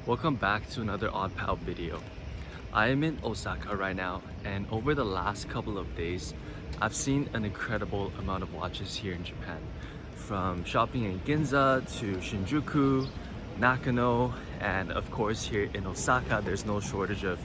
Welcome back to another Odd Pal video. I am in Osaka right now, and over the last couple of days, I've seen an incredible amount of watches here in Japan. From shopping in Ginza to Shinjuku, Nakano, and of course here in Osaka, there's no shortage of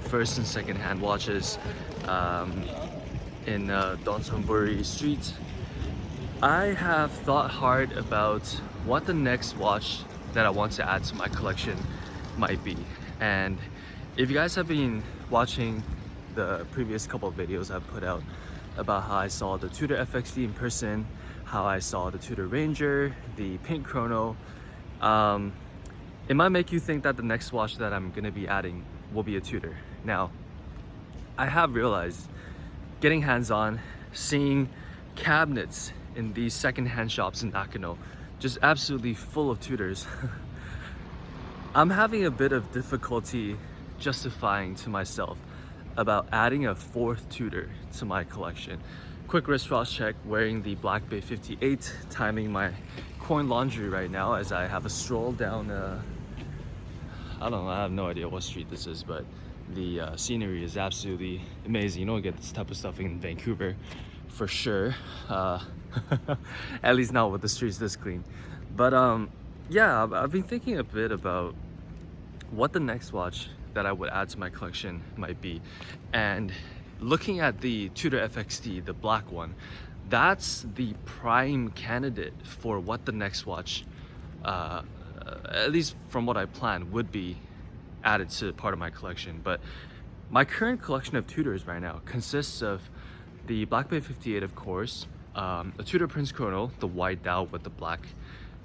first and second hand watches in Dontonbori Street. I have thought hard about what the next watch that I want to add to my collection might be. And if you guys have been watching the previous couple of videos I've put out about how I saw the Tudor FXD in person, how I saw the Tudor Ranger, the Pink Chrono, it might make you think that the next watch that I'm gonna be adding will be a Tudor. Now, I have realized getting hands-on, seeing cabinets in these second-hand shops in Nakano, just absolutely full of Tudors. I'm having a bit of difficulty justifying to myself about adding a fourth Tudor to my collection. Quick wristwatch check, wearing the Black Bay 58, timing my coin laundry right now as I have a stroll down, I don't know, I have no idea what street this is, but the scenery is absolutely amazing. You don't get this type of stuff in Vancouver for sure. At least not with the streets this clean. But yeah, I've been thinking a bit about what the next watch that I would add to my collection might be. And looking at the Tudor FXD, the black one, that's the prime candidate for what the next watch, at least from what I plan, would be added to part of my collection. But my current collection of Tudors right now consists of the Black Bay 58, of course, a Tudor Prince Chrono, the white dial with the black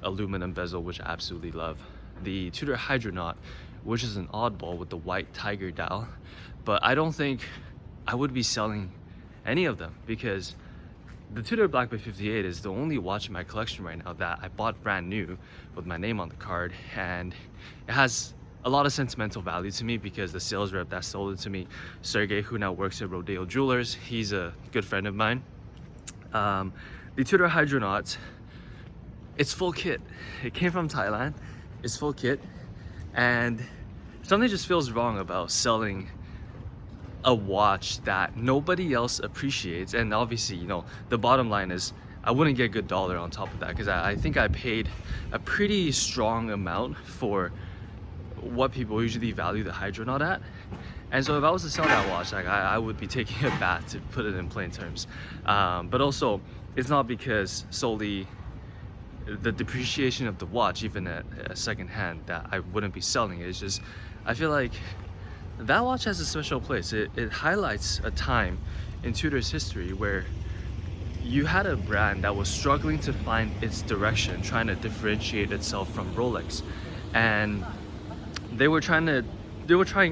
aluminum bezel, which I absolutely love. The Tudor Hydronaut, which is an oddball with the white tiger dial, but I don't think I would be selling any of them because the Tudor Black Bay 58 is the only watch in my collection right now that I bought brand new with my name on the card, and it has a lot of sentimental value to me because the sales rep that sold it to me, Sergey, who now works at Rodeo Jewelers, he's a good friend of mine. The Tudor Hydronaut, it's full kit. It came from Thailand, it's full kit, and something just feels wrong about selling a watch that nobody else appreciates. And obviously, you know, the bottom line is I wouldn't get a good dollar on top of that because I think I paid a pretty strong amount for what people usually value the Hydronaut at. And so if I was to sell that watch, like I would be taking a bath, to put it in plain terms. But also, it's not because solely the depreciation of the watch, even at second hand, that I wouldn't be selling it. It's just, I feel like that watch has a special place. It highlights a time in Tudor's history where you had a brand that was struggling to find its direction, trying to differentiate itself from Rolex. And they were trying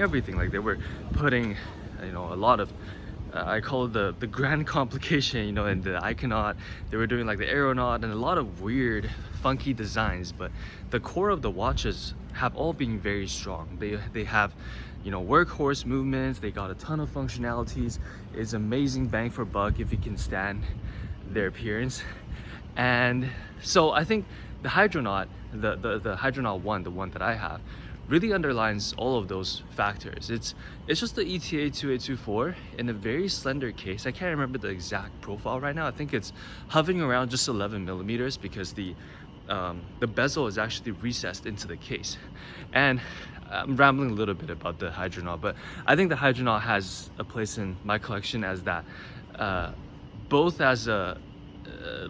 everything. Like, they were putting, you know, a lot of I call it the grand complication, you know, in the Iconaut. They were doing like the Aeronaut and a lot of weird funky designs, but the core of the watches have all been very strong. They have, you know, workhorse movements, they got a ton of functionalities. It's amazing bang for buck if you can stand their appearance. And so I think the Hydronaut, the Hydronaut 1, the one that I have, really underlines all of those factors. It's just the ETA 2824 in a very slender case. I can't remember the exact profile right now. I think it's hovering around just 11 millimeters because the bezel is actually recessed into the case. And I'm rambling a little bit about the Hydronaut, but I think the Hydronaut has a place in my collection as that, both as a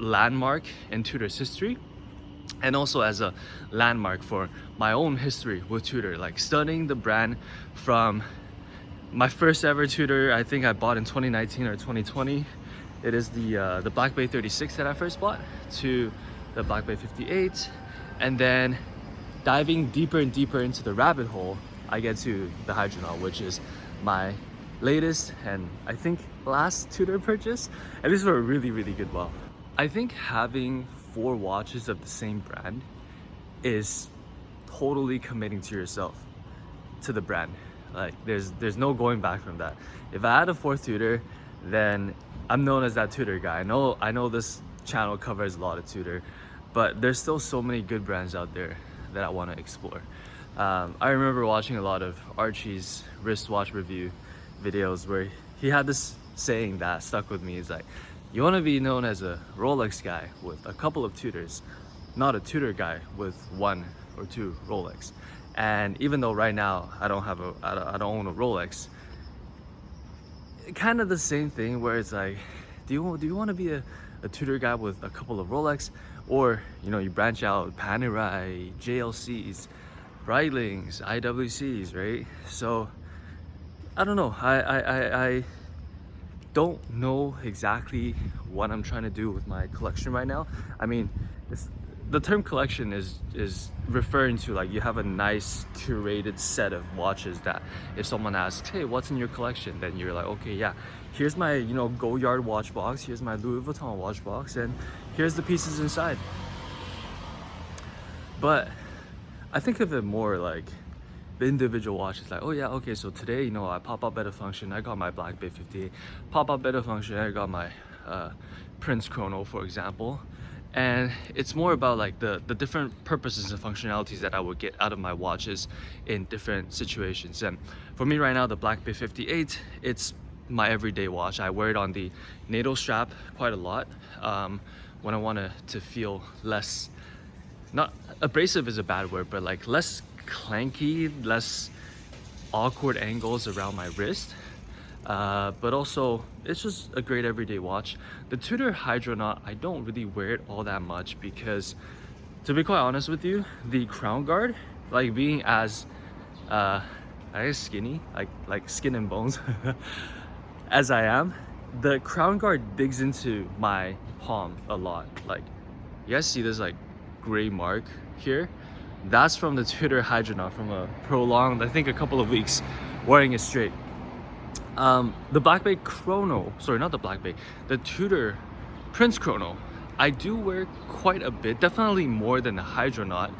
landmark in Tudor's history, and also as a landmark for my own history with Tudor, like studying the brand from my first ever Tudor, I think I bought in 2019 or 2020. It is the Black Bay 36 that I first bought, to the Black Bay 58, and then diving deeper and deeper into the rabbit hole, I get to the Hydronaut, which is my latest and I think last Tudor purchase, at least for a really, really good while. I think having 4 watches of the same brand is totally committing to yourself, to the brand. Like, there's no going back from that. If I had a 4th Tudor, then I'm known as that Tudor guy. I know this channel covers a lot of Tudor, but there's still so many good brands out there that I want to explore. I remember watching a lot of Archie's wristwatch review videos where he had this saying that stuck with me. Is like, you want to be known as a Rolex guy with a couple of Tudors, not a Tudor guy with 1 or 2 Rolex. And even though right now I don't own a Rolex, kind of the same thing where it's like, do you want to be a Tudor guy with a couple of Rolex, or you branch out Panerai, JLCs, Breitlings, IWCs, right? So I don't know. I don't know exactly what I'm trying to do with my collection right now. I mean, the term collection is referring to like you have a nice curated set of watches that if someone asks, hey, what's in your collection, then you're like, okay, yeah, here's my Goyard watch box, here's my Louis Vuitton watch box, and here's the pieces inside. But I think of it more like the individual watches. Like, oh yeah, okay, so today I pop up at a function, I got my Black Bay 58. Pop up at a function, I got my Prince Chrono, for example. And it's more about like the different purposes and functionalities that I would get out of my watches in different situations. And for me right now, the Black Bay 58, it's my everyday watch. I wear it on the NATO strap quite a lot when I want to feel less, not abrasive is a bad word, but like less clanky, less awkward angles around my wrist. But also it's just a great everyday watch. The Tudor Hydronaut, I don't really wear it all that much because, to be quite honest with you, the crown guard, like being as I guess skinny, like skin and bones as I am, the crown guard digs into my palm a lot. Like, you guys see this like gray mark here? That's from the Tudor Hydronaut, from a prolonged, I think a couple of weeks wearing it straight. The Black Bay Chrono, sorry, not the Black Bay, the Tudor Prince Chrono, I do wear quite a bit, definitely more than the Hydronaut.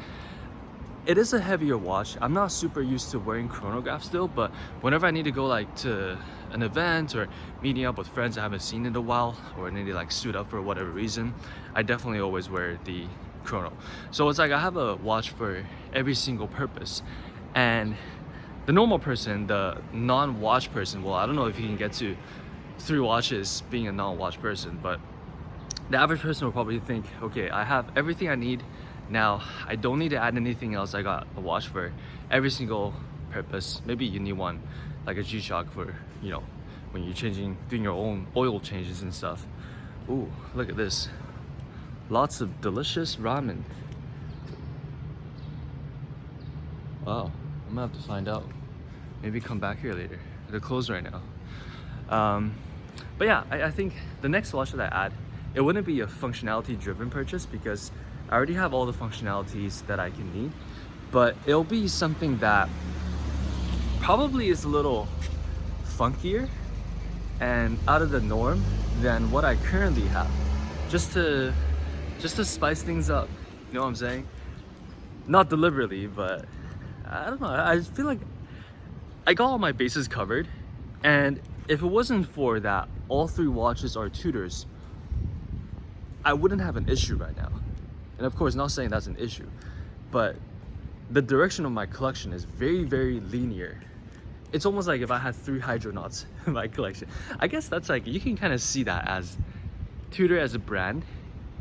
It is a heavier watch. I'm not super used to wearing chronograph still, but whenever I need to go like to an event or meeting up with friends I haven't seen in a while, or I need to like suit up for whatever reason, I definitely always wear the chrono. So it's like I have a watch for every single purpose. And the normal person, the non-watch person, well, I don't know if you can get to 3 watches being a non-watch person, but the average person will probably think, okay, I have everything I need now, I don't need to add anything else. I got a watch for every single purpose. Maybe you need one like a G-Shock for when you're doing your own oil changes and stuff. Ooh, look at this, lots of delicious ramen. Wow, I'm gonna have to find out. Maybe come back here later. They're closed right now. But yeah, I think the next watch that I add, it wouldn't be a functionality driven purchase because I already have all the functionalities that I can need, but it'll be something that probably is a little funkier and out of the norm than what I currently have, just to spice things up, you know what I'm saying? Not deliberately, but I don't know, I just feel like I got all my bases covered, and if it wasn't for that all 3 watches are Tudors, I wouldn't have an issue right now. And of course, not saying that's an issue, but the direction of my collection is very, very linear. It's almost like if I had 3 Hydronauts in my collection. I guess that's like, you can kind of see that as Tudor as a brand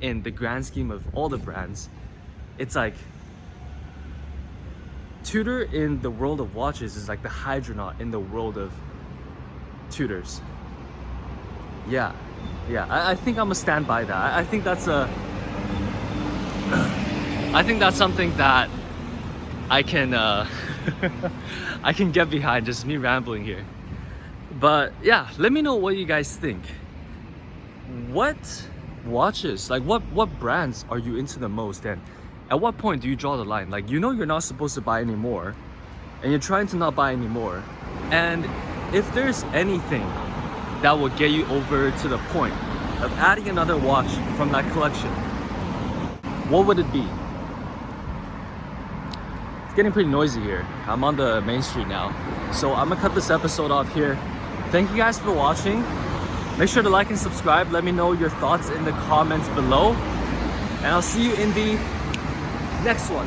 in the grand scheme of all the brands. It's like Tudor in the world of watches is like the Hydronaut in the world of Tudors. Yeah, I think I'm gonna stand by that. I think that's something that I can I can get behind, just me rambling here. But yeah, let me know what you guys think. What watches, like what brands are you into the most, and at what point do you draw the line? Like, you're not supposed to buy anymore, and you're trying to not buy anymore. And if there's anything that will get you over to the point of adding another watch from that collection, what would it be? It's getting pretty noisy here. I'm on the main street now, so I'm gonna cut this episode off here. Thank you guys for watching. Make sure to like and subscribe. Let me know your thoughts in the comments below, and I'll see you in the next one.